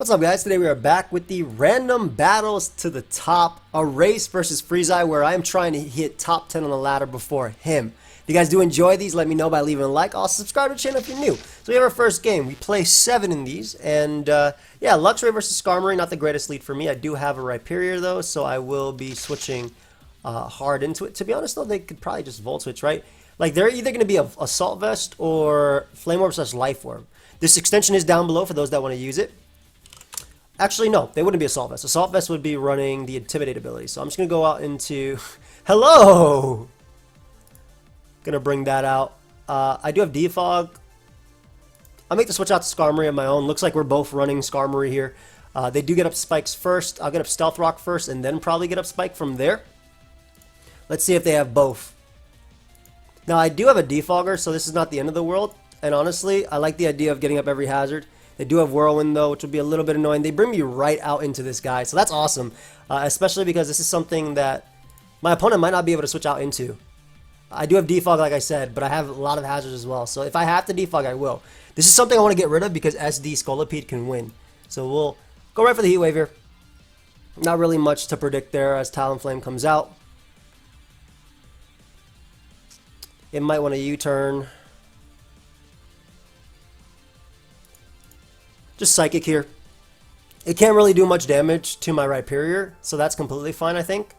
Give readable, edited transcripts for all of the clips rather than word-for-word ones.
What's up, guys? Today we are back with the random battles to the top, a race versus Freezeye where I am trying to hit top 10 on the ladder before him. If you guys do enjoy these, let me know by leaving a like. Also, subscribe to the channel if you're new. So we have our first game. We play 7 in these, and yeah, Luxray versus Skarmory, not the greatest lead for me. I do have a Rhyperior though, so I will be switching hard into it. To be honest though, they could probably just Volt Switch, right? Like, they're either going to be a Assault Vest or Flame Orb / Life Orb. This extension is down below for those that want to use it. Actually, no, they wouldn't be Assault Vest. Assault Vest would be running the Intimidate ability. So I'm just going to go out into... Hello! Going to bring that out. I do have Defog. I'll make the switch out to Skarmory on my own. Looks like we're both running Skarmory here. They do get up Spikes first. I'll get up Stealth Rock first and then probably get up Spike from there. Let's see if they have both. Now, I do have a Defogger, so this is not the end of the world. And honestly, I like the idea of getting up every hazard. They do have Whirlwind, though, which will be a little bit annoying. They bring me right out into this guy, so that's awesome. Especially because this is something that my opponent might not be able to switch out into. I do have Defog, like I said, but I have a lot of hazards as well. So if I have to Defog, I will. This is something I want to get rid of because SD Scolipede can win. So we'll go right for the Heat Wave here. Not really much to predict there as Talonflame comes out. It might want to U-turn. Just Psychic here. It can't really do much damage to my Rhyperior, so that's completely fine, I think.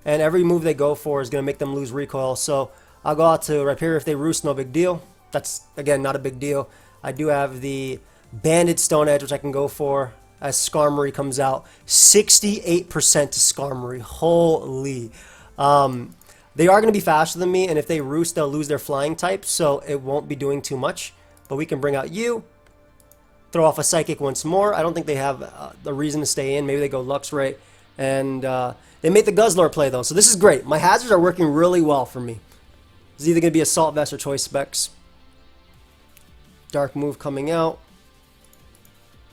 And every move they go for is going to make them lose recoil, so I'll go out to Rhyperior. If they roost, no big deal. That's, again, not a big deal. I do have the Banded Stone Edge, which I can go for as Skarmory comes out. 68% to Skarmory. Holy. They are going to be faster than me, and if they roost, they'll lose their flying type, so it won't be doing too much. But we can bring out you. Throw off a Psychic once more. I don't think they have the reason to stay in. Maybe they go Luxray. And they made the Guzzlord play, though. So this is great. My hazards are working really well for me. It's either going to be Assault Vest or Choice Specs. Dark move coming out.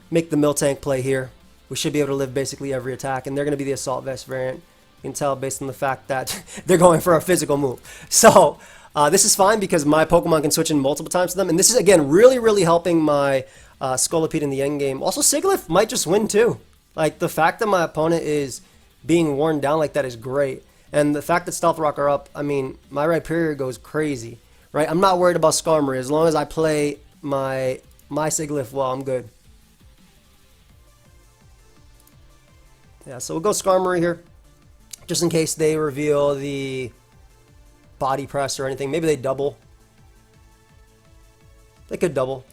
Make the Miltank play here. We should be able to live basically every attack. And they're going to be the Assault Vest variant. You can tell based on the fact that they're going for a physical move. So this is fine because my Pokemon can switch in multiple times to them. And this is, again, really, really helping my... Scolipede in the end game. Also, Sigilyph might just win too. Like, the fact that my opponent is being worn down like that is great. And the fact that Stealth Rock are up, I mean, my Rhyperior goes crazy. Right? I'm not worried about Skarmory. As long as I play my Sigilyph well, I'm good. Yeah, so we'll go Skarmory here. Just in case they reveal the Body Press or anything. Maybe they double. They could double.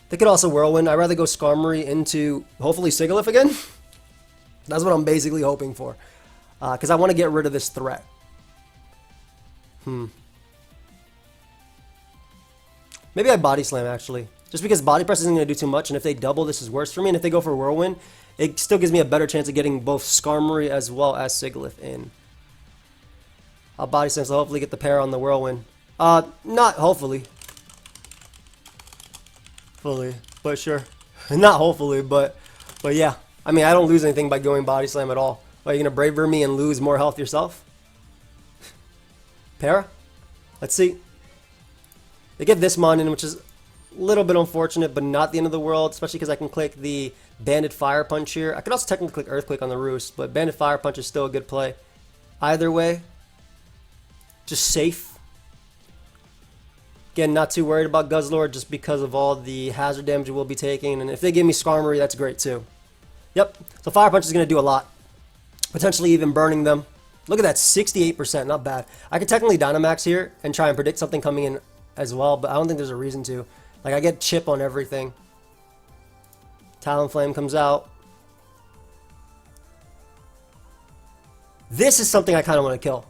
They could also Whirlwind. I'd rather go Skarmory into, hopefully, Sigilyph again. That's what I'm basically hoping for. Because I want to get rid of this threat. Maybe I Body Slam, actually. Just because Body Press isn't going to do too much, and if they double, this is worse for me. And if they go for Whirlwind, it still gives me a better chance of getting both Skarmory as well as Sigilyph in. I'll Body Slam, so hopefully get the pair on the Whirlwind. Not hopefully. Fully, but sure. Not hopefully, but yeah. I mean, I don't lose anything by going Body Slam at all. Are you going to Braver me and lose more health yourself? Para? Let's see. They get this Mon in, which is a little bit unfortunate, but not the end of the world, especially because I can click the Banded Fire Punch here. I could also technically click Earthquake on the Roost, but Banded Fire Punch is still a good play. Either way, just safe. Again, not too worried about Guzzlord just because of all the hazard damage we'll be taking. And if they give me Skarmory, that's great too. Yep. So Fire Punch is going to do a lot. Potentially even burning them. Look at that, 68%. Not bad. I could technically Dynamax here and try and predict something coming in as well, but I don't think there's a reason to. Like, I get chip on everything. Talonflame comes out. This is something I kind of want to kill.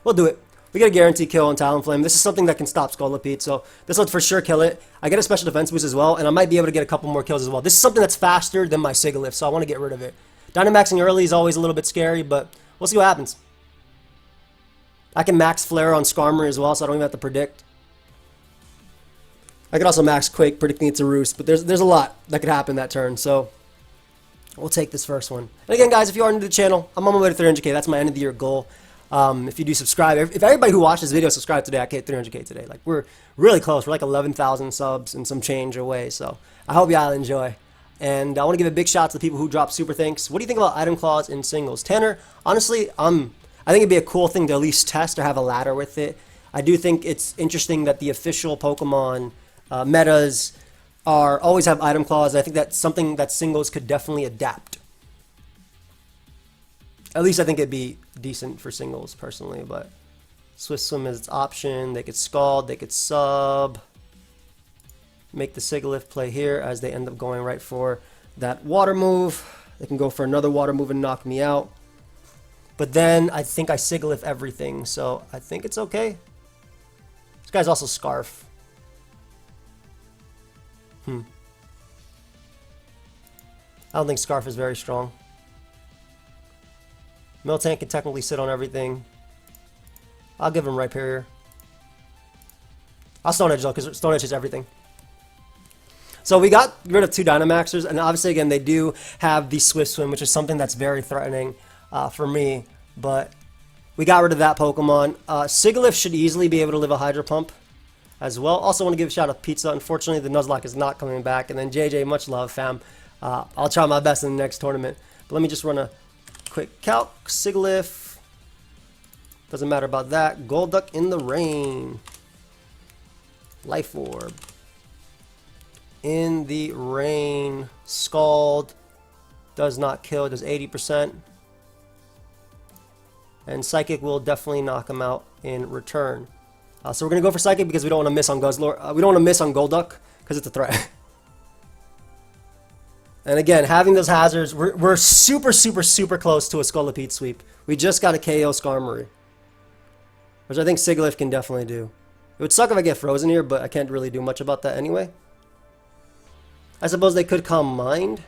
We'll do it. We get a guaranteed kill on Talonflame. This is something that can stop Scolipede, so this will for sure kill it. I get a special defense boost as well, and I might be able to get a couple more kills as well. This is something that's faster than my Sigilyph, so I want to get rid of it. Dynamaxing early is always a little bit scary, but we'll see what happens. I can max Flare on Skarmory as well, so I don't even have to predict. I could also max Quake, predicting it's a Roost, but there's a lot that could happen that turn, so we'll take this first one. And again, guys, if you are new to the channel, I'm on my way to 300k. That's my end of the year goal. If you do subscribe, if everybody who watches this video subscribe today, I hit 300K today. Like, we're really close. We're like 11,000 subs and some change away. So I hope y'all enjoy. And I want to give a big shout out to the people who dropped super thanks. What do you think about item claws in singles? Tanner, honestly, I think it'd be a cool thing to at least test or have a ladder with it. I do think it's interesting that the official Pokemon metas always have item claws. I think that's something that singles could definitely adapt. At least I think it'd be decent for singles personally, but Swift Swim is its option. They could Scald, they could sub, make the Sigilyph play here as they end up going right for that water move. They can go for another water move and knock me out. But then I think I Sigilyph everything, so I think it's okay. This guy's also Scarf. I don't think Scarf is very strong. Miltank can technically sit on everything. I'll give him Rhyperior. I'll Stone Edge though, because Stone Edge is everything. So we got rid of 2 Dynamaxers, and obviously again they do have the Swift Swim, which is something that's very threatening for me. But we got rid of that Pokemon. Sigilyph should easily be able to live a Hydro Pump as well. Also want to give a shout out to Pizza. Unfortunately, the Nuzlocke is not coming back. And then JJ, much love, fam. I'll try my best in the next tournament. But let me just run a quick calc. Sigilyph. Doesn't matter about that. Golduck in the rain. Life Orb. In the rain. Scald. Does not kill. Does 80%. And Psychic will definitely knock him out in return. So we're going to go for Psychic because we don't want to miss on Guzzlord. We don't want to miss on Golduck because it's a threat. And again, having those hazards, we're super, super, super close to a Scolipede sweep. We just got a KO Skarmory, which I think Sigilyph can definitely do. It would suck if I get frozen here, but I can't really do much about that anyway. I suppose they could Calm Mind,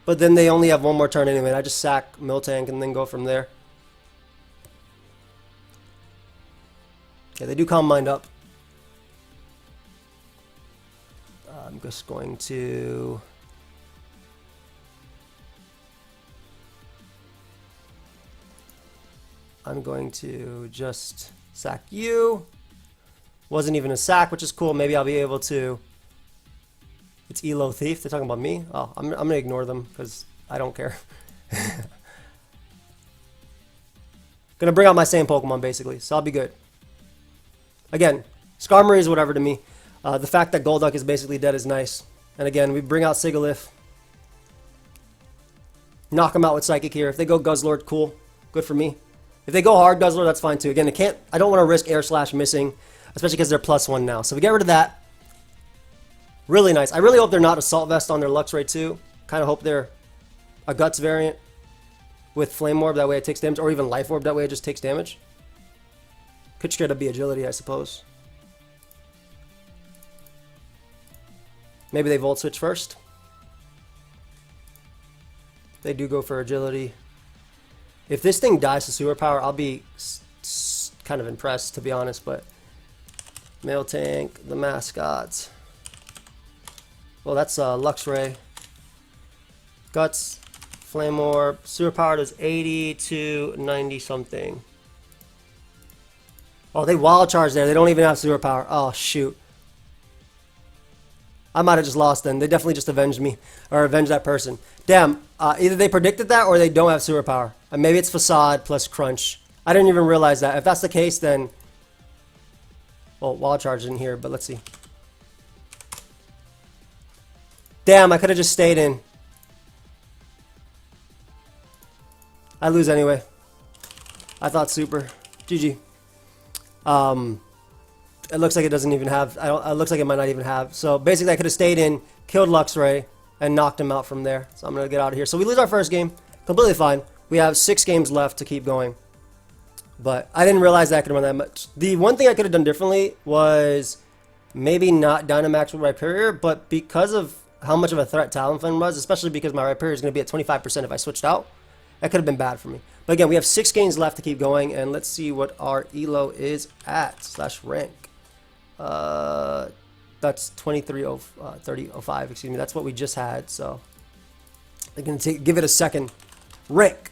but then they only have one more turn anyway. And I just sack Miltank and then go from there. Okay, they do Calm Mind up. I'm just going to... just sack you. Wasn't even a sack, which is cool. Maybe I'll be able to... It's Elo Thief. They're talking about me? Oh, I'm going to ignore them because I don't care. Gonna bring out my same Pokemon basically, so I'll be good. Again, Skarmory is whatever to me. The fact that Golduck is basically dead is nice. And again, we bring out Sigilyph. Knock him out with Psychic here. If they go Guzzlord, cool. Good for me. If they go hard Guzzlord, that's fine too. Again, I don't want to risk Air Slash missing, especially because they're +1 now. So we get rid of that. Really nice. I really hope they're not Assault Vest on their Luxray too. Kind of hope they're a Guts variant with Flame Orb. That way it takes damage. Or even Life Orb. That way it just takes damage. Could straight up be Agility, I suppose. Maybe they Volt Switch first. They do go for Agility. If this thing dies to Superpower, I'll be kind of impressed, to be honest. But Miltank, the mascots. Well, that's Luxray. Guts, Flame Orb. Superpower does 80 to 90 something. Oh, they Wild Charge there. They don't even have Superpower. Oh, shoot. I might have just lost then. They definitely just avenged me. Or avenged that person. Damn. Either they predicted that or they don't have Superpower. Maybe it's Facade plus Crunch. I didn't even realize that. If that's the case, then... Well, Wild Charge in here, but let's see. Damn, I could have just stayed in. I lose anyway. I thought Super. GG. It looks like it doesn't even have... it looks like it might not even have. So basically I could have stayed in, killed Luxray, and knocked him out from there. So I'm going to get out of here. So we lose our first game. Completely fine. We have 6 games left to keep going. But I didn't realize that I could run that much. The one thing I could have done differently was maybe not Dynamax with Rhyperior, but because of how much of a threat Talonflame was, especially because my Rhyperior is going to be at 25% if I switched out, that could have been bad for me. But again, we have 6 games left to keep going, and let's see what our ELO is at /rank. That's 30.05, excuse me. That's what we just had, so I'm going to give it a second. Rank.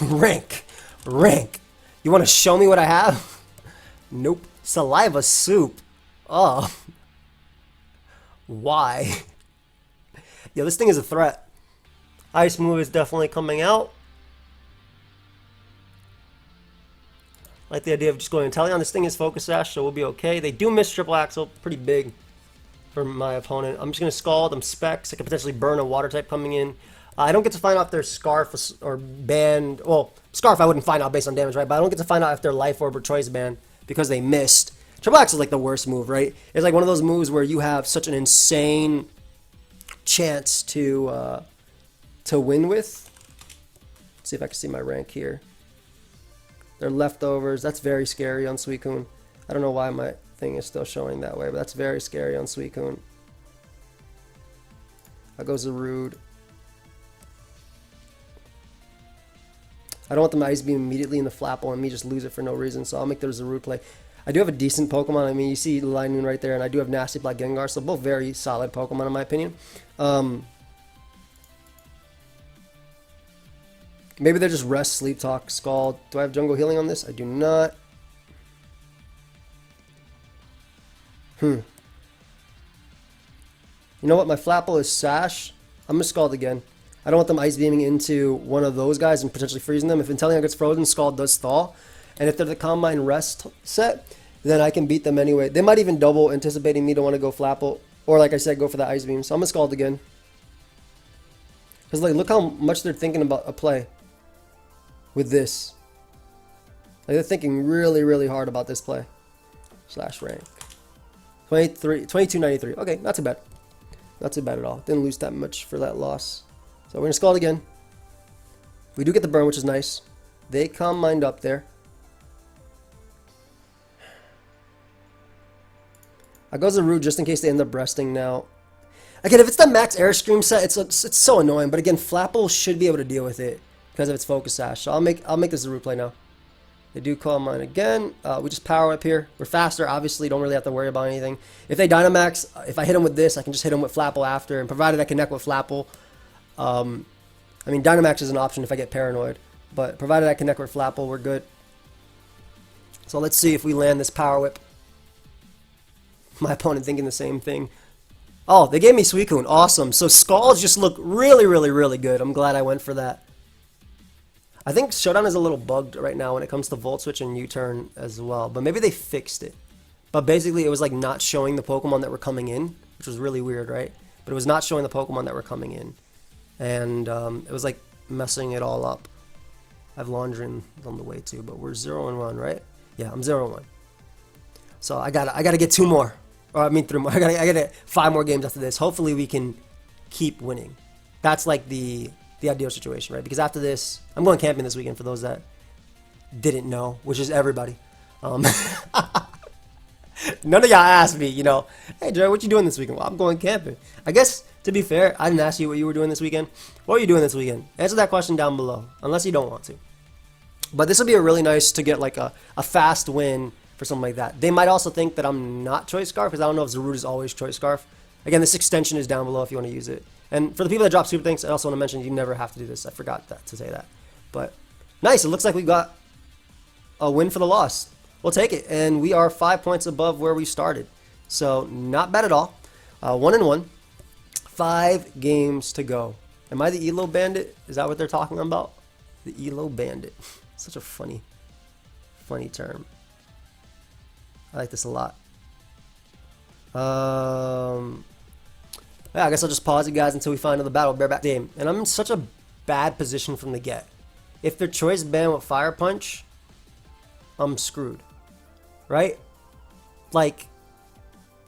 Rank. Rank. You want to show me what I have? Nope. Saliva soup. Oh. Why? Yo, this thing is a threat. Ice move is definitely coming out. I like the idea of just going Inteleon. This thing is Focus Sash, so we'll be okay. They do miss Triple Axle. Pretty big for my opponent. I'm just going to Scald. I'm Specs. I could potentially burn a Water type coming in. I don't get to find out if they're Scarf or Banned. Well, Scarf I wouldn't find out based on damage, right? But I don't get to find out if they're Life Orb or Choice Band because they missed. Triple Axle is like the worst move, right? It's like one of those moves where you have such an insane chance to win with. Let's see if I can see my rank here. They're leftovers. That's very scary on Suicune. I don't know why my thing is still showing that way, but that's very scary on Suicune. That goes Zarude. I don't want them to Ice Beam immediately in the Flapple and me just lose it for no reason, so I'll make their Zarude play. I do have a decent Pokemon. I mean, you see Linoon right there, and I do have Nasty Black Gengar, so both very solid Pokemon in my opinion. Maybe they're just Rest, Sleep Talk, Scald. Do I have Jungle Healing on this? I do not. You know what? My Flapple is Sash. I'm going to Scald again. I don't want them Ice Beaming into one of those guys and potentially freezing them. If Inteleon gets frozen, Scald does thaw. And if they're the Combine Rest set, then I can beat them anyway. They might even double, anticipating me to want to go Flapple. Or like I said, go for the Ice Beam. So I'm going to Scald again. Because like, look how much they're thinking about a play with this. Like, they're thinking really, really hard about this play. Slash rank. 2293. Okay, not too bad. Not too bad at all. Didn't lose that much for that loss. So we're going to Scald again. We do get the burn, which is nice. They Calm Mind up there. I go Zarude just in case they end up resting now. Again, if it's the max Airstream set, it's so annoying. But again, Flapple should be able to deal with it because of its Focus Sash. So I'll make this Zarude play now. They do Calm Mind again. We just power up here. We're faster, obviously. Don't really have to worry about anything. If they Dynamax, if I hit them with this, I can just hit them with Flapple after. And provided I connect with Flapple, I mean, Dynamax is an option if I get paranoid. But provided I connect with Flapple, we're good. So let's see if we land this Power Whip. My opponent thinking the same thing. Oh, they gave me Suicune. Awesome. So Scalds just look really, really, really good. I'm glad I went for that. I think Showdown is a little bugged right now when it comes to Volt Switch and U-Turn as well. But maybe they fixed it. But basically, it was like not showing the Pokemon that were coming in, which was really weird, right? But it was not showing the Pokemon that were coming in. And it was like messing it all up. I have Laundrin on the way too, but we're 0-1, right? Yeah, I'm 0-1. So I gotta get 2 more. Or I mean 3 more. I gotta 5 more games after this. Hopefully we can keep winning. That's like the ideal situation, right? Because after this, I'm going camping this weekend for those that didn't know, which is everybody. None of y'all asked me, you know, hey, Jerry, what you doing this weekend? Well, I'm going camping. I guess, to be fair, I didn't ask you what you were doing this weekend. What are you doing this weekend? Answer that question down below, unless you don't want to. But this would be a really nice to get like a fast win for something like that. They might also think that I'm not Choice Scarf, because I don't know if Zarude is always Choice Scarf. Again, this extension is down below if you want to use it. And for the people that drop super thanks, I also want to mention you never have to do this. I forgot to say that. But nice. It looks like we got a win for the loss. We'll take it. And we are 5 points above where we started. So not bad at all. 1-1. 5 games to go. Am I the Elo Bandit? Is that what they're talking about? The Elo Bandit. Such a funny term. I like this a lot. Yeah, I guess I'll just pause it, guys, until we find another battle. Bareback game. And I'm in such a bad position from the get. If they're Choice Band with Fire Punch, I'm screwed. Right? Like,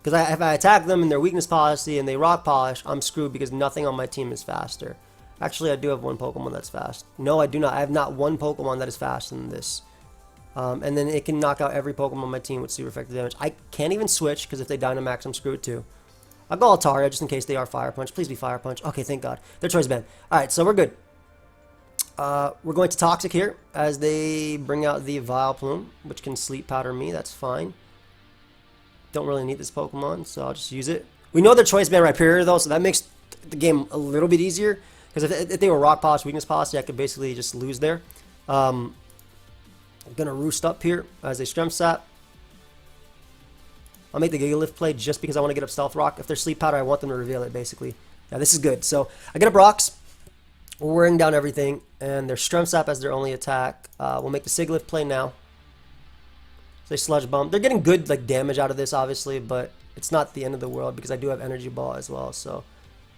because if I attack them in their Weakness Policy and they Rock Polish, I'm screwed because nothing on my team is faster. Actually, I do have one Pokemon that's fast. No, I do not. I have not one Pokemon that is faster than this. And then it can knock out every Pokemon on my team with super effective damage. I can't even switch because if they Dynamax, I'm screwed too. I'll go Altaria just in case they are Fire Punch. Please be Fire Punch. Okay, thank God. They're Choice Band. Alright, so we're good. We're going to Toxic here as they bring out the Vileplume, which can Sleep Powder me. That's fine. Don't really need this Pokemon, so I'll just use it. We know they're Choice Band Rhyperior though, so that makes the game a little bit easier. Because if they were Rock Polish, Weakness Policy, I could basically just lose there. I'm going to roost up here as a Strength Sap. I'll make the Giga Lift play just because I want to get up Stealth Rock. If they're Sleep Powder, I want them to reveal it, basically. Yeah, this is good. So I get up Rocks. We're wearing down everything. And their Strength Sap as their only attack. We'll make the Sig Lift play now. So they Sludge Bomb. They're getting good like damage out of this, obviously, but it's not the end of the world because I do have Energy Ball as well. So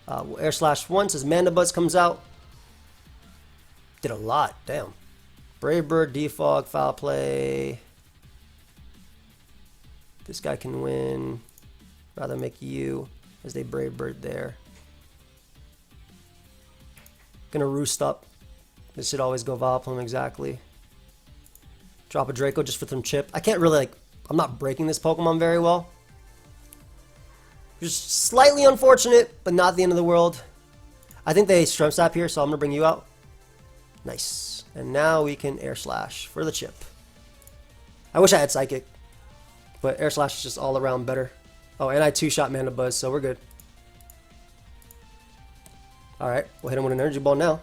we'll Air Slash once as Mandibuzz comes out. Did a lot. Damn. Brave Bird, Defog, Foul Play. This guy can win. Rather make you as they Brave Bird there. Gonna Roost up. This should always go Vileplume exactly. Drop a Draco just for some chip. I can't really I'm not breaking this Pokemon very well. Just slightly unfortunate, but not the end of the world. I think they Strength Sap here, so I'm gonna bring you out. Nice. And now we can Air Slash for the chip. I wish I had Psychic. But Air Slash is just all around better. Oh, and I two-shot Mandibuzz, so we're good. Alright, we'll hit him with an Energy Ball now.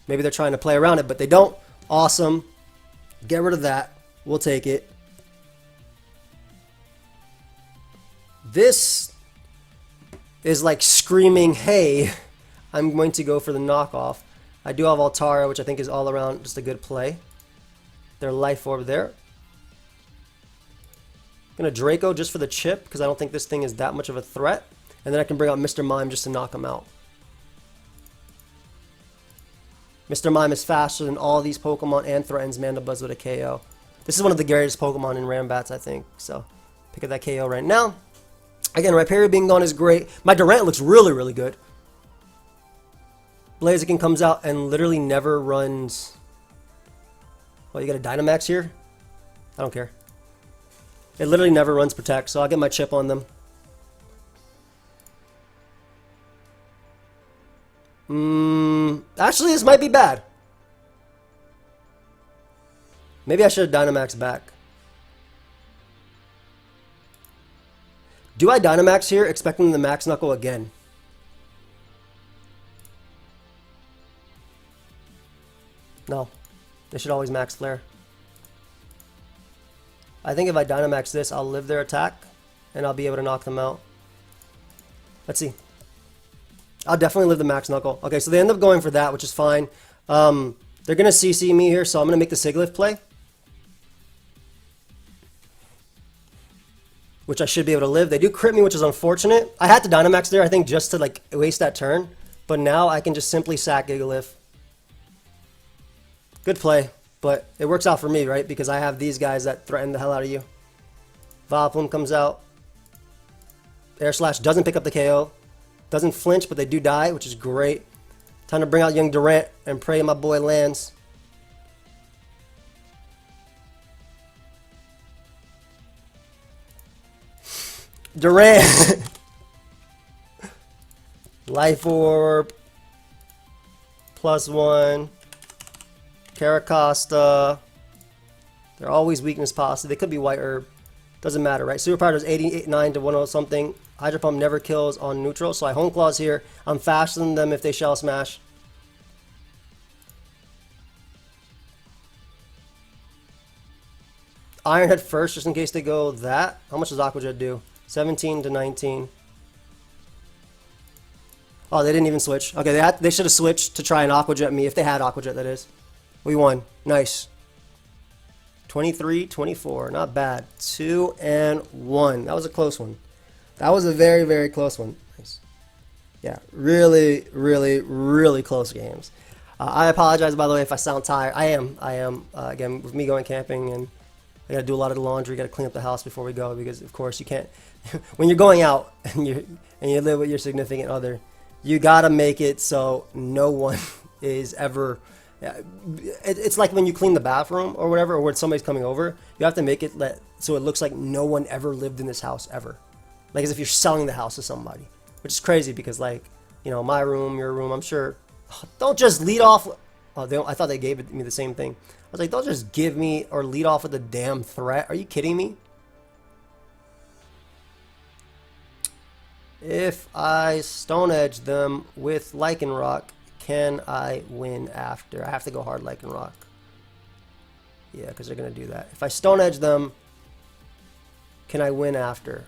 Maybe they're trying to play around it, but they don't. Awesome. Get rid of that. We'll take it. This is like screaming, hey, I'm going to go for the knockoff. I do have Altara, which I think is all around just a good play. Their Life Orb there. Gonna Draco just for the chip because I don't think this thing is that much of a threat. And then I can bring out Mr. Mime just to knock him out. Mr. Mime is faster than all these Pokemon and threatens Mandibuzz with a KO. This is one of the scariest Pokemon in Random Bats, I think. So pick up that KO right now. Again, Rhyperior being gone is great. My Durant looks really, really good. Blaziken comes out and literally never runs. Oh, you got a Dynamax here? I don't care. It literally never runs Protect, so I'll get my chip on them. Actually, this might be bad. Maybe I should have Dynamax back. Do I Dynamax here, expecting the Max Knuckle again? No. They should always Max Flare. I think if I Dynamax this, I'll live their attack, and I'll be able to knock them out. Let's see. I'll definitely live the Max Knuckle. Okay, so they end up going for that, which is fine. They're going to CC me here, so I'm going to make the Siglift play. Which I should be able to live. They do crit me, which is unfortunate. I had to Dynamax there, I think, just to like waste that turn. But now I can just simply sack Gigalith. Good play. But it works out for me, right? Because I have these guys that threaten the hell out of you. Vileplume comes out. Air Slash doesn't pick up the KO. Doesn't flinch, but they do die, which is great. Time to bring out young Durant and pray my boy lands. Durant! Life Orb. +1. Caracosta. They're always weakness pasta. They could be White Herb. Doesn't matter, right? Super Power does 89 to 10 something. Hydro Pump never kills on neutral, so I Hone Claws here. I'm faster than them if they Shell Smash. Iron Head first, just in case they go that. How much does Aqua Jet do? 17 to 19. Oh, they didn't even switch. Okay, they should have switched to try and Aqua Jet me, if they had Aqua Jet, that is. We won. Nice. 23-24. Not bad. 2-1. That was a close one. That was a very, very close one. Nice. Yeah, really, really, really close games. I apologize, by the way, if I sound tired. I am. Again, with me going camping, and I got to do a lot of the laundry. Got to clean up the house before we go, because, of course, you can't. When you're going out and you live with your significant other, you got to make it so no one is ever... It's like when you clean the bathroom or whatever, or when somebody's coming over, you have to make it so it looks like no one ever lived in this house ever. Like as if you're selling the house to somebody, which is crazy because, like, you know, my room, your room, I'm sure. Don't just lead off. Oh, I thought they gave me the same thing. I was like, don't just give me or lead off with a damn threat. Are you kidding me? If I Stone Edge them with Lycanroc, can I win after? I have to go hard Lycanroc. Yeah, because they're going to do that. If I Stone Edge them, can I win after?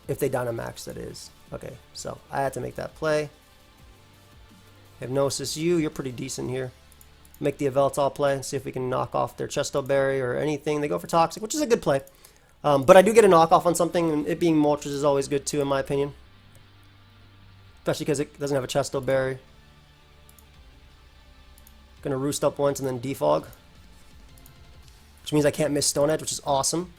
If they Dynamax, that is. Okay, so I had to make that play. Hypnosis you, you're pretty decent here. Make the Yveltal play, see if we can knock off their Chesto Berry or anything. They go for Toxic, which is a good play. But I do get a knockoff on something, and it being Moltres is always good too, in my opinion. Especially because it doesn't have a Chesto Berry. Gonna Roost up once and then Defog. Which means I can't miss Stone Edge, which is awesome.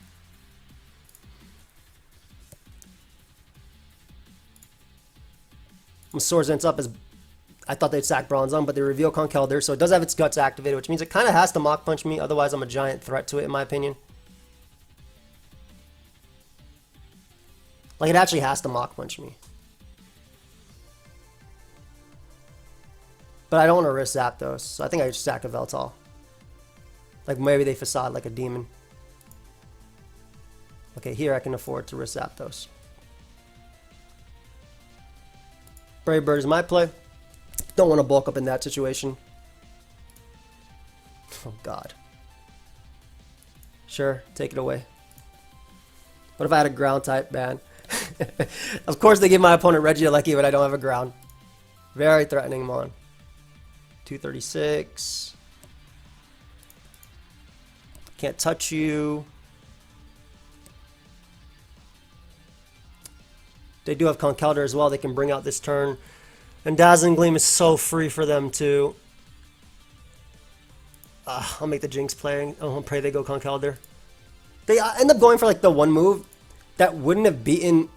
Swords Dance up as I thought they'd sack Bronzong, but they reveal Conkeldurr, so it does have its Guts activated, which means it kind of has to Mach Punch me, otherwise I'm a giant threat to it, in my opinion. Like, it actually has to Mach Punch me. But I don't want to risk Zapdos, so I think I just sack a Veltal. Like, maybe they Facade like a demon. Okay, here I can afford to risk Zapdos. Brave Bird is my play. Don't want to bulk up in that situation. Oh, God. Sure, take it away. What if I had a ground type, man? Of course they give my opponent Regieleki, but I don't have a ground. Very threatening, Mon. 236. Can't touch you. They do have Conkeldurr as well. They can bring out this turn. And Dazzling Gleam is so free for them too. I'll make the Jinx play. I'll pray they go Conkeldurr. They end up going for like the one move that wouldn't have beaten...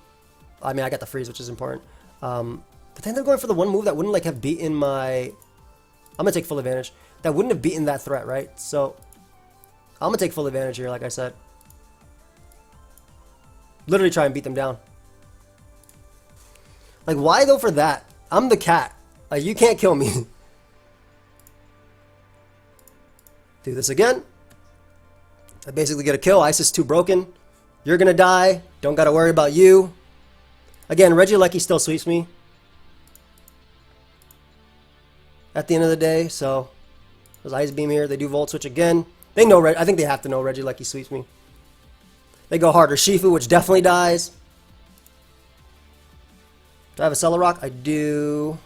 I mean, I got the freeze, which is important. But they end up going for the one move that wouldn't like have beaten my... I'm going to take full advantage. That wouldn't have beaten that threat, right? So, I'm going to take full advantage here, like I said. Literally try and beat them down. Like, why go for that? I'm the cat. Like, you can't kill me. Do this again. I basically get a kill. Isis 2 broken. You're going to die. Don't got to worry about you. Again, Regieleki still sweeps me. At the end of the day, so... There's Ice Beam here. They do Volt Switch again. They know, I think they have to know Regieleki sweeps me. They go harder. Shifu, which definitely dies. Do I have a Cellar I do.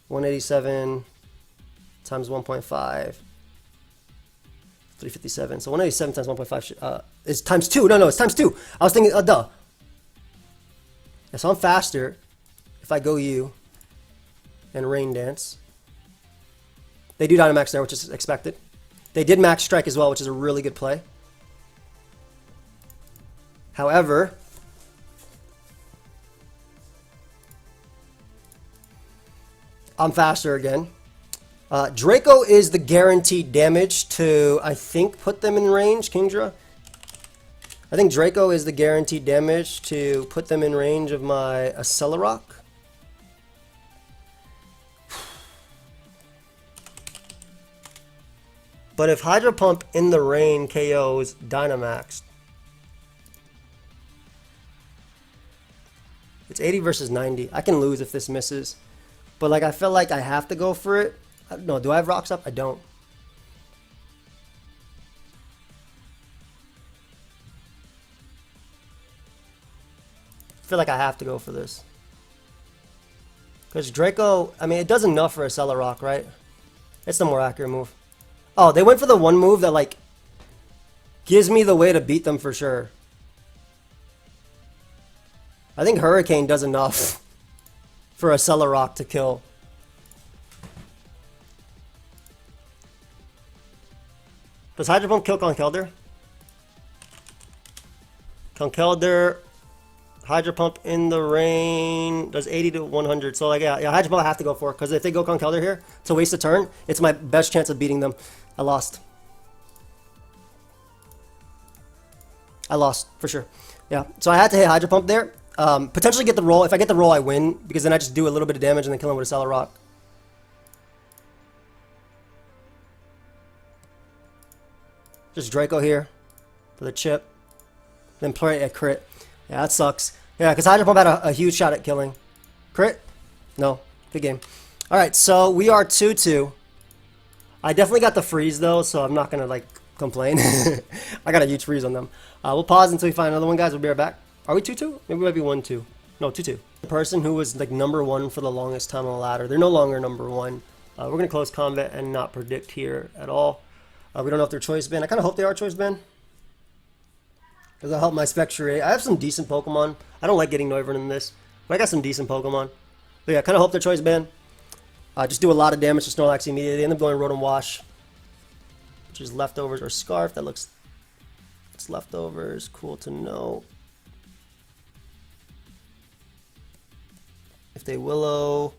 $187 times 1.5. 357. So 187 times 1.5 is times 2. No, it's times 2. I was thinking, duh. Yeah, so I'm faster if I go you and Rain Dance. They do Dynamax there, which is expected. They did Max Strike as well, which is a really good play. However, I'm faster again. Draco is the guaranteed damage to, I think, put them in range, Kingdra. I think Draco is the guaranteed damage to put them in range of my Accelerock. But if Hydro Pump in the rain KOs Dynamax, it's 80 versus 90. I can lose if this misses. But like I feel like I have to go for it. No, do I have Rocks up? I don't. I feel like I have to go for this. Because Draco, I mean, it does enough for a Cellar, right? It's the more accurate move. Oh, they went for the one move that, like, gives me the way to beat them for sure. I think Hurricane does enough for a Cellar to kill. Does Hydro Pump kill Conkeldurr? Conkeldurr, Hydro Pump in the rain, does 80 to 100. So, like, yeah, Hydro Pump I have to go for. Because if they go Conkeldurr here to waste a turn, it's my best chance of beating them. I lost. I lost, for sure. Yeah, so I had to hit Hydro Pump there. Potentially get the roll. If I get the roll, I win. Because then I just do a little bit of damage and then kill him with a Cellar. Just Draco here for the chip. Then play a crit. Yeah, that sucks. Yeah, because Hydro Pump had a huge shot at killing. Crit? No. Good game. Alright, so we are 2-2. I definitely got the freeze though, so I'm not gonna like complain. I got a huge freeze on them. We'll pause until we find another one, guys. We'll be right back. Are we 2-2? Maybe we might be 1-2. No, 2-2. The person who was like #1 for the longest time on the ladder, they're no longer #1. We're gonna close combat and not predict here at all. We don't know if they're choice banned. I kind of hope they are choice banned, because that'll help my Spectre. I have some decent Pokemon. I don't like getting Noivern in this, but I got some decent Pokemon. But yeah, I kind of hope they're choice banned. Just do a lot of damage to Snorlax immediately. They end up going Rotom Wash, which is leftovers, or Scarf. That looks, it's leftovers. Cool to know. If they Willow,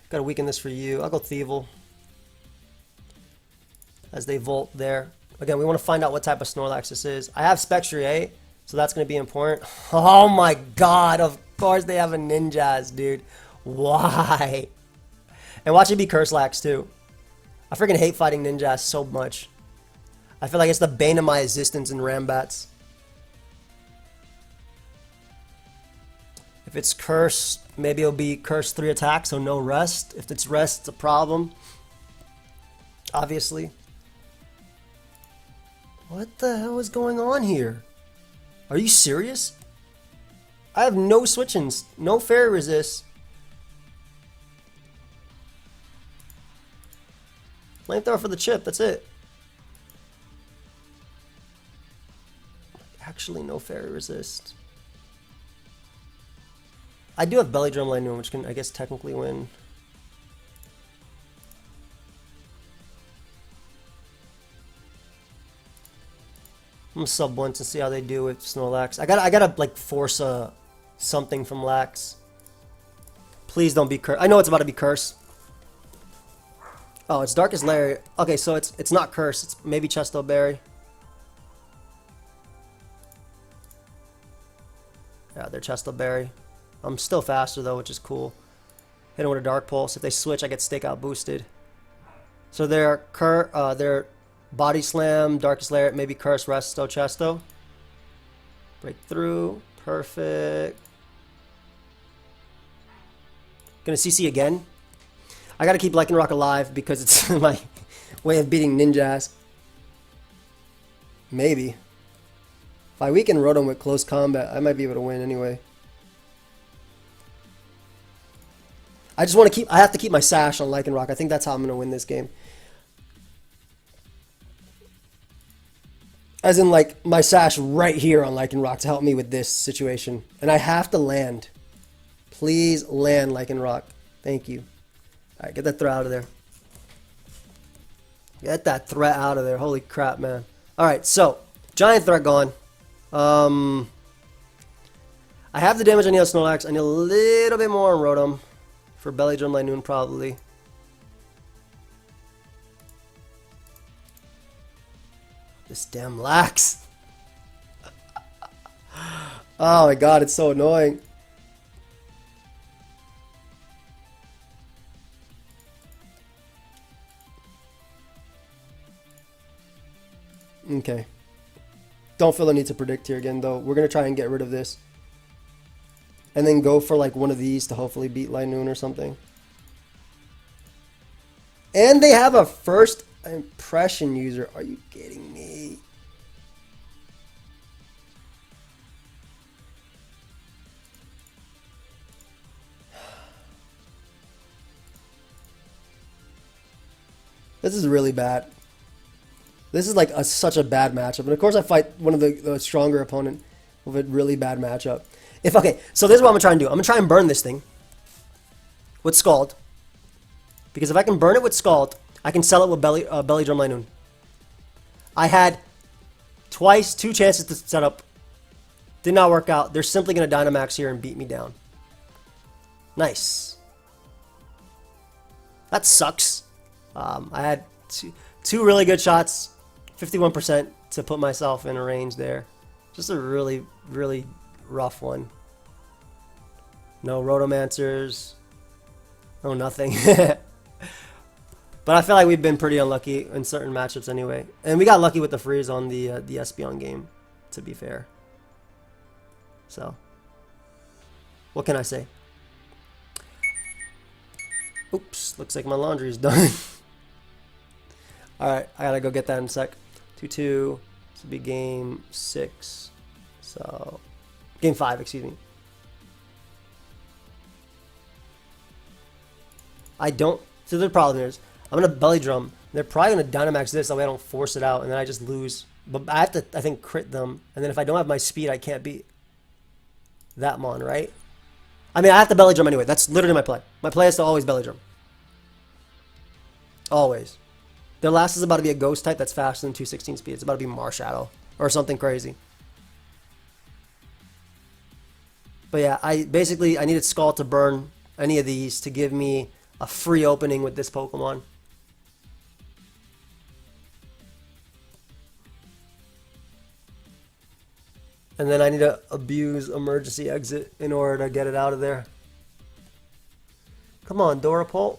gotta weaken this for you. I'll go Thievel as they Volt there. Again, we want to find out what type of Snorlax this is. I have Spectre, so that's going to be important. Oh my god, of course they have a Ninjask, dude. Why? And watch it be Curselax too. I freaking hate fighting Ninjask so much. I feel like it's the bane of my existence in Rambats. If it's Curse, maybe it'll be Curse 3 attacks, so no rest. If it's rest, it's a problem. Obviously. What the hell is going on here? Are you serious? I have no switch-ins, no fairy resist. Flamethrower for the chip, that's it. Actually, no fairy resist. I do have Belly Drum Lightning, which can, I guess, technically win. I'm gonna sub once and see how they do with Snorlax. I gotta like force something from Lax. Please don't be Curse. I know it's about to be Curse. Oh, it's Darkest Lair. Okay, so it's not Curse. It's maybe Chesto Berry. Yeah, they're Chesto Berry. I'm still faster though, which is cool. Hit him with a Dark Pulse. If they switch, I get Stakeout boosted. So they're Body Slam, Darkest Lair, maybe Curse, Resto, Chesto. Breakthrough. Perfect. Gonna CC again. I gotta keep Lycanroc alive because it's my way of beating Ninjask. Maybe. If I weaken Rotom with close combat, I might be able to win anyway. I just want to I have to keep my sash on Lycanroc. I think that's how I'm gonna win this game. As in, like, my sash right here on Lycanroc to help me with this situation. And I have to land. Please land, Lycanroc. Thank you. Alright, get that threat out of there. Get that threat out of there. Holy crap, man. Alright, so, giant threat gone. I have the damage I need on Snorlax. I need a little bit more on Rotom. For Belly Drum Linoon, probably. This damn Lax. Oh my god, it's so annoying. Okay. Don't feel the need to predict here again, though. We're going to try and get rid of this. And then go for like one of these to hopefully beat Linoon or something. And they have a first impression user. Are you kidding me? This is really bad. This is like such a bad matchup. And of course I fight one of the stronger opponent with a really bad matchup. Okay, so this is what I'm going to try and do. I'm going to try and burn this thing with Scald. Because if I can burn it with Scald, I can sell it with Belly Drum Linoon. I had two chances to set up. Did not work out. They're simply going to Dynamax here and beat me down. Nice. That sucks. I had two really good shots. 51% to put myself in a range there. Just a really, really rough one. No Rotomancers. No nothing. But I feel like we've been pretty unlucky in certain matchups anyway. And we got lucky with the freeze on the Espeon game, to be fair. So, what can I say? Oops, looks like my laundry is done. Alright, I gotta go get that in a sec. 2-2. This will be game 6. So, game 5, excuse me. I don't. So the problem is, I'm gonna belly drum. They're probably gonna Dynamax this, that way I don't force it out, and then I just lose. But I have to, I think, crit them, and then if I don't have my speed, I can't beat that mon, right? I mean, I have to belly drum anyway. That's literally my play. My play is to always belly drum. Always. Their last is about to be a ghost type that's faster than 216 speed. It's about to be Marshadow or something crazy. But yeah, I needed Skull to burn any of these to give me a free opening with this Pokemon. And then I need to abuse emergency exit in order to get it out of there. Come on, Dorapult.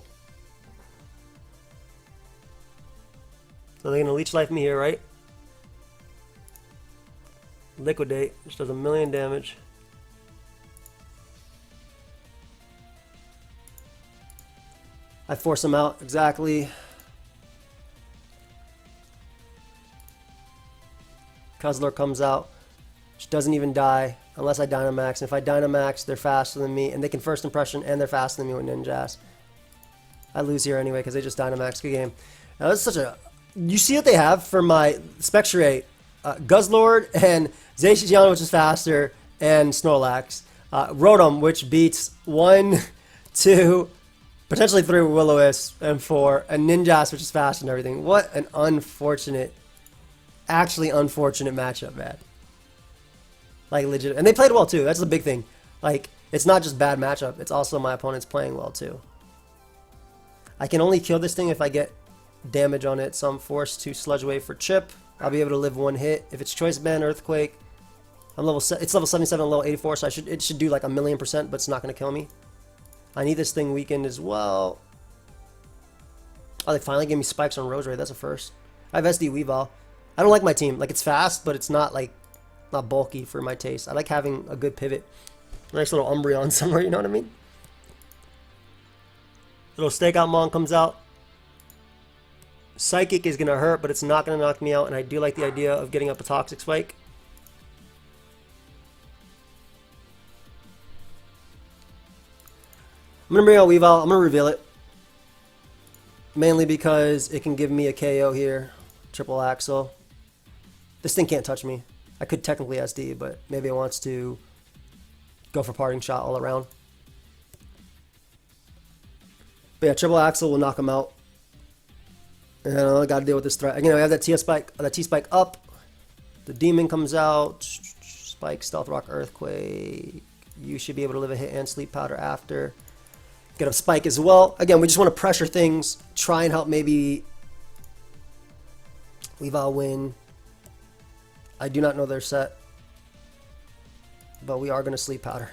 So they're going to Leech Life me here, right? Liquidate, which does 1,000,000 damage. I force him out, exactly. Guzzlord comes out, which doesn't even die unless I Dynamax. And if I Dynamax, they're faster than me, and they can First Impression, and they're faster than me with Ninjask. I lose here anyway because they just Dynamax. Good game. Now, that's such a... You see what they have for my Spectrate? Guzzlord and Zacian, which is faster, and Snorlax. Rotom, which beats 1, 2... potentially 3 with Will-O-Wisp, and 4, and Ninjask, which is fast and everything. What an unfortunate, actually unfortunate matchup, man. Like, legit. And they played well, too. That's the big thing. Like, it's not just bad matchup. It's also my opponent's playing well, too. I can only kill this thing if I get damage on it, so I'm forced to Sludge Wave for Chip. I'll be able to live 1 hit. If it's Choice Band, Earthquake, I'm it's level 77 and level 84, so it should do like 1,000,000%, but it's not going to kill me. I need this thing weakened as well. Oh, they finally gave me spikes on Roserade. That's a first. I have SD Weavile. I don't like my team. Like, it's fast, but it's not, like, not bulky for my taste. I like having a good pivot. Nice little Umbreon somewhere, you know what I mean? Little Stakeout Mon comes out. Psychic is going to hurt, but it's not going to knock me out, and I do like the idea of getting up a Toxic Spike. I'm going to bring out Weavile. I'm going to reveal it. Mainly because it can give me a KO here. Triple Axle. This thing can't touch me. I could technically SD, but maybe it wants to go for Parting Shot all around. But yeah, Triple Axle will knock him out. And I got to deal with this threat. Again, I have that T-Spike up. The Demon comes out. Spike, Stealth Rock, Earthquake. You should be able to live a hit and Sleep Powder after. Get a Spike as well. Again, we just want to pressure things. Try and help maybe Weavile win. I do not know their set. But we are going to Sleep Powder.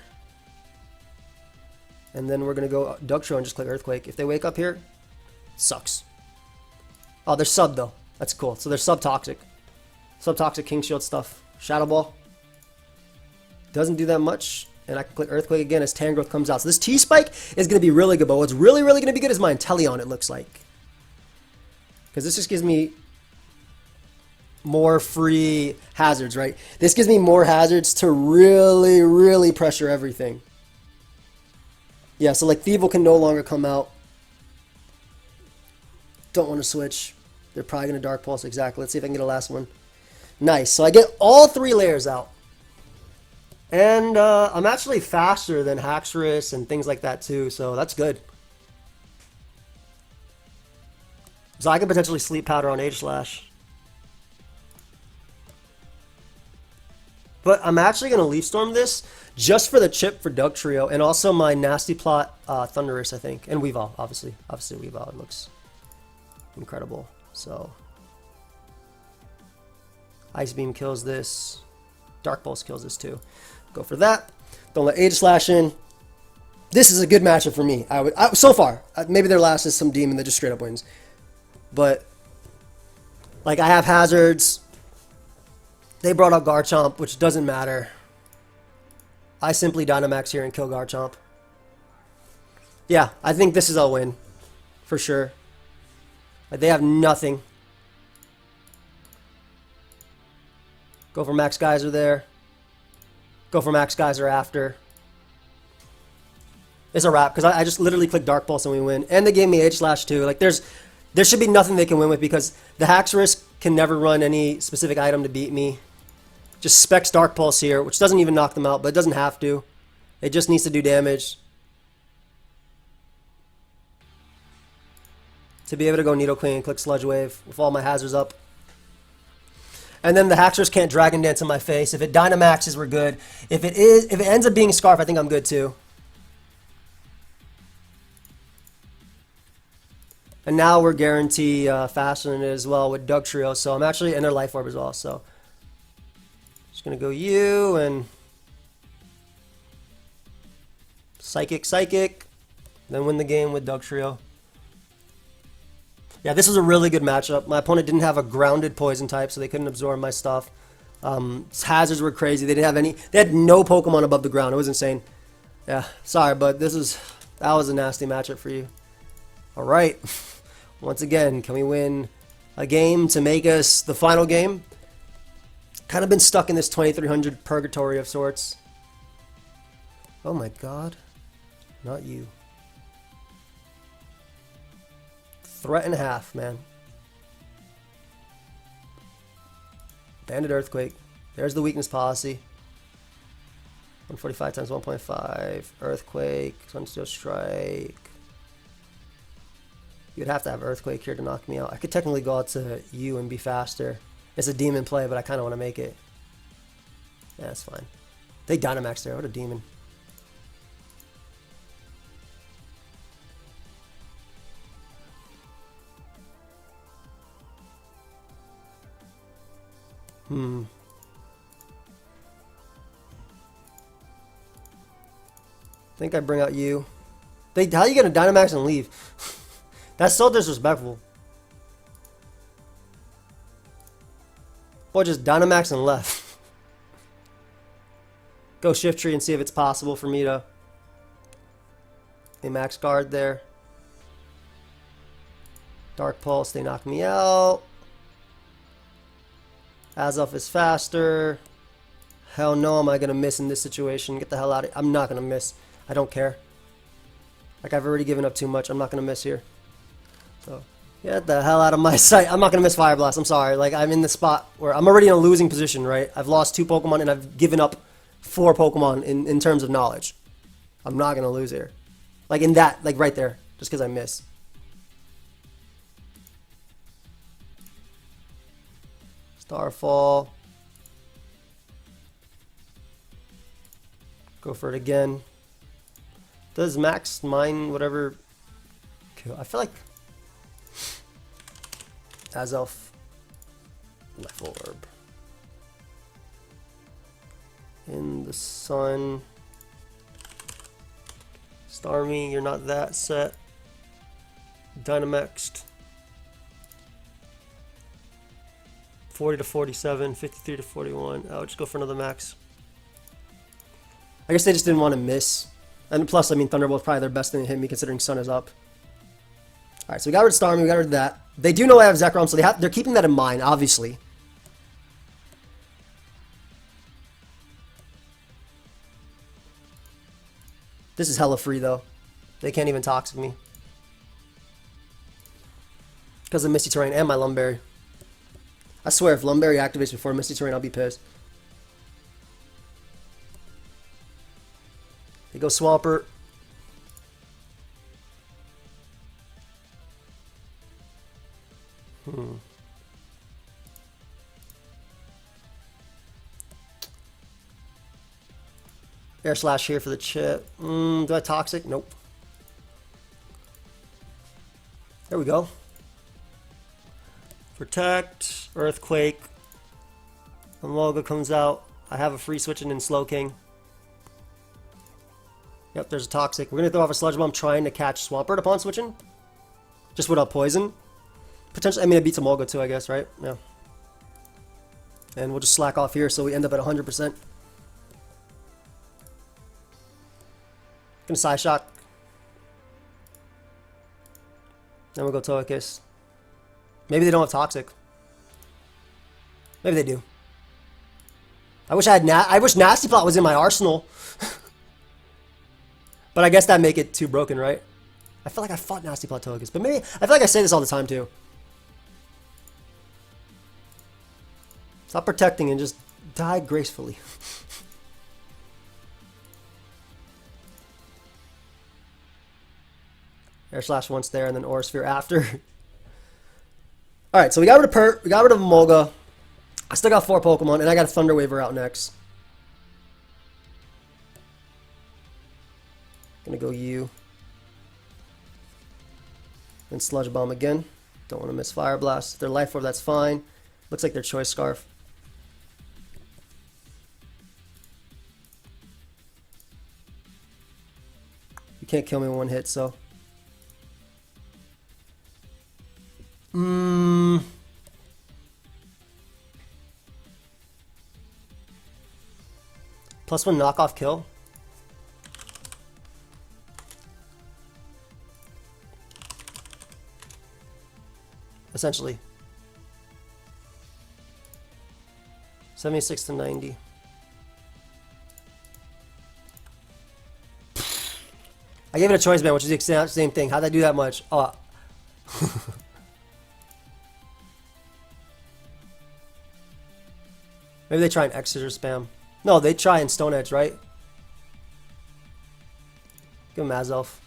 And then we're going to go Dugtrio and just click Earthquake. If they wake up here, sucks. Oh, they're sub though. That's cool. So they're sub-toxic. Sub-toxic King Shield stuff. Shadow Ball. Doesn't do that much. And I can click Earthquake again as Tangrowth comes out. So this T-Spike is going to be really good. But what's really, really going to be good is my Inteleon, it looks like. Because this just gives me more free hazards, right? This gives me more hazards to really, really pressure everything. Yeah, so like Thievul can no longer come out. Don't want to switch. They're probably going to Dark Pulse, exactly. Let's see if I can get a last one. Nice. So I get all 3 layers out. And I'm actually faster than Haxorus and things like that too, so that's good. So I can potentially Sleep Powder on Aegislash. But I'm actually going to Leaf Storm this just for the chip for Dugtrio and also my Nasty Plot Thundurus, I think. And Weavile, obviously. Obviously Weavile, it looks incredible. So Ice Beam kills this. Dark Pulse kills this too. Go for that. Don't let Aegislash in. This is a good matchup for me. So far. Maybe their last is some demon that just straight up wins. But like I have hazards. They brought up Garchomp, which doesn't matter. I simply Dynamax here and kill Garchomp. Yeah, I think this is a win. for sure. Like, they have nothing. Go for Max Geyser there. Go for Max Geyser after. It's a wrap, because I just literally clicked Dark Pulse and we win. And they gave me H/2. Like, there should be nothing they can win with, because the Haxorus can never run any specific item to beat me. Just specs Dark Pulse here, which doesn't even knock them out, but it doesn't have to. It just needs to do damage to be able to go Nidoqueen and click Sludge Wave with all my hazards up. And then the Haxorus can't Dragon Dance in my face. If it Dynamaxes, we're good. If it ends up being Scarf, I think I'm good too. And now we're guaranteed faster than it as well with Dugtrio. So I'm actually in their Life Orb as well. So just going to go you and Psychic. Then win the game with Dugtrio. Yeah, this was a really good matchup. My opponent didn't have a grounded poison type, so they couldn't absorb my stuff. Hazards were crazy. They didn't have any. They had no Pokemon above the ground. It was insane. Yeah, sorry, but that was a nasty matchup for you. All right. Once again, can we win a game to make us the final game? Kind of been stuck in this 2300 purgatory of sorts. Oh my god. Not you. Threat and a half, man. Banded Earthquake. There's the weakness policy. 145 times 1.5. Earthquake. Sunsteel Strike. You'd have to have Earthquake here to knock me out. I could technically go out to you and be faster. It's a demon play, but I kind of want to make it. Yeah, that's fine. They Dynamax there. What a demon. I think I bring out you. How you gonna Dynamax and leave? That's so disrespectful. Boy, just Dynamax and left. Go Shift Tree and see if it's possible for me to a max guard there. Dark Pulse, they knock me out. Azelf is faster. Hell no, am I going to miss in this situation? Get the hell out of here. I'm not going to miss. I don't care. Like, I've already given up too much. I'm not going to miss here. So, get the hell out of my sight. I'm not going to miss Fire Blast. I'm sorry. Like, I'm in the spot where I'm already in a losing position, right? I've lost 2 Pokemon and I've given up 4 Pokemon in terms of knowledge. I'm not going to lose here. Like, in that, like, right there. Just because I miss. Starfall. Go for it again. Does Max mine whatever? I feel like Azelf Life Orb in the sun. Starmie, you're not that set. Dynamaxed. 40 to 47, 53 to 41. I'll just go for another max. I guess they just didn't want to miss. And plus, I mean, Thunderbolt's probably their best thing to hit me considering Sun is up. Alright, so we got rid of Starmie, we got rid of that. They do know I have Zekrom, so they're keeping that in mind, obviously. This is hella free, though. They can't even toxic me. Because of Misty Terrain and my Lumberry. I swear, if Lumberry activates before Misty Terrain, I'll be pissed. They go Swampert. Air Slash here for the chip. Do I Toxic? Nope. There we go. Protect, Earthquake. When Logo comes out, I have a free switching in Slowking. Yep, there's a Toxic. We're going to throw off a Sludge Bomb trying to catch Swampert upon switching. Just without Poison. Potentially, I mean, it beats a Molga too, I guess, right? Yeah. And we'll just slack off here so we end up at 100%. Gonna Psyshock. Then we'll go Togekiss. Maybe they don't have Toxic. Maybe they do. I wish I wish Nasty Plot was in my arsenal. But I guess that'd make it too broken, right? I feel like I fought Nasty Plot Togekiss, but maybe I feel like I say this all the time too. Stop protecting and just die gracefully. Air Slash once there, and then Aura Sphere after. Alright, so we got rid of Pert, we got rid of Molga. I still got 4 Pokemon, and I got a Thunder Waver out next. Gonna go U. Then Sludge Bomb again. Don't want to miss Fire Blast. If they're Life Orb, that's fine. Looks like their Choice Scarf. You can't kill me in one hit, so. +1 knockoff kill. Essentially. 76 to 90. I gave it a choice band, which is the exact same thing. How'd I do that much? Oh. Maybe they try and Exeter spam. No, they try and Stone Edge, right? Give him Azelf.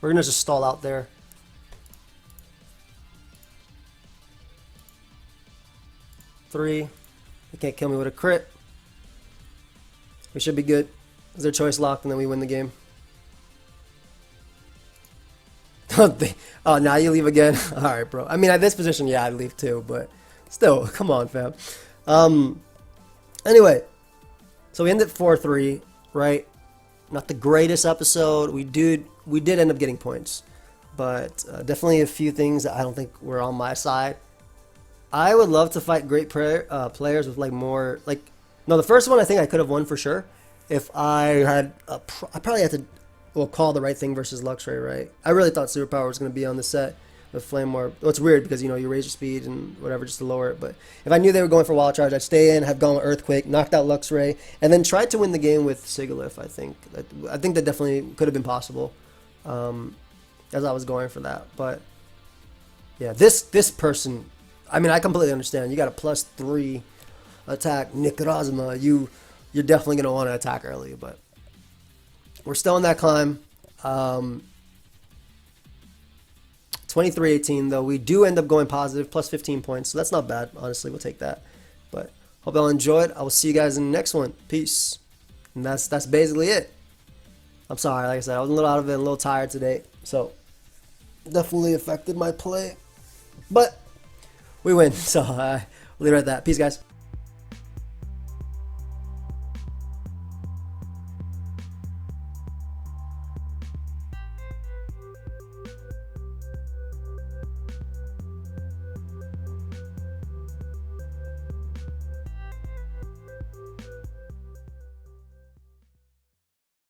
We're gonna just stall out there. Three. They can't kill me with a crit. We should be good. Is their choice locked, and then we win the game. Oh, now you leave again? Alright, bro. I mean, at this position, yeah, I'd leave too, but still, come on, fam. Anyway, so we ended 4-3, right? Not the greatest episode. We did end up getting points, but definitely a few things that I don't think were on my side. I would love to fight great players with like more like. No, the first one I think I could have won for sure if I had. I probably had to. Well, call the right thing versus Luxray, right? I really thought Superpower was going to be on the set with Flame Orb. Well, it's weird because, you know, you raise your speed and whatever just to lower it. But if I knew they were going for Wild Charge, I'd stay in, have gone with Earthquake, knocked out Luxray, and then tried to win the game with Sigilyph, I think. I think that definitely could have been possible as I was going for that. But, yeah, this person, I mean, I completely understand. You got a +3 attack, Necrozma. You're definitely going to want to attack early, but we're still in that climb. 23-18 though. We do end up going positive, +15 points. So that's not bad. Honestly, we'll take that. But hope y'all enjoyed. I will see you guys in the next one. Peace. And that's basically it. I'm sorry. Like I said, I was a little out of it, a little tired today. So definitely affected my play. But we win. So we'll leave it at that. Peace, guys.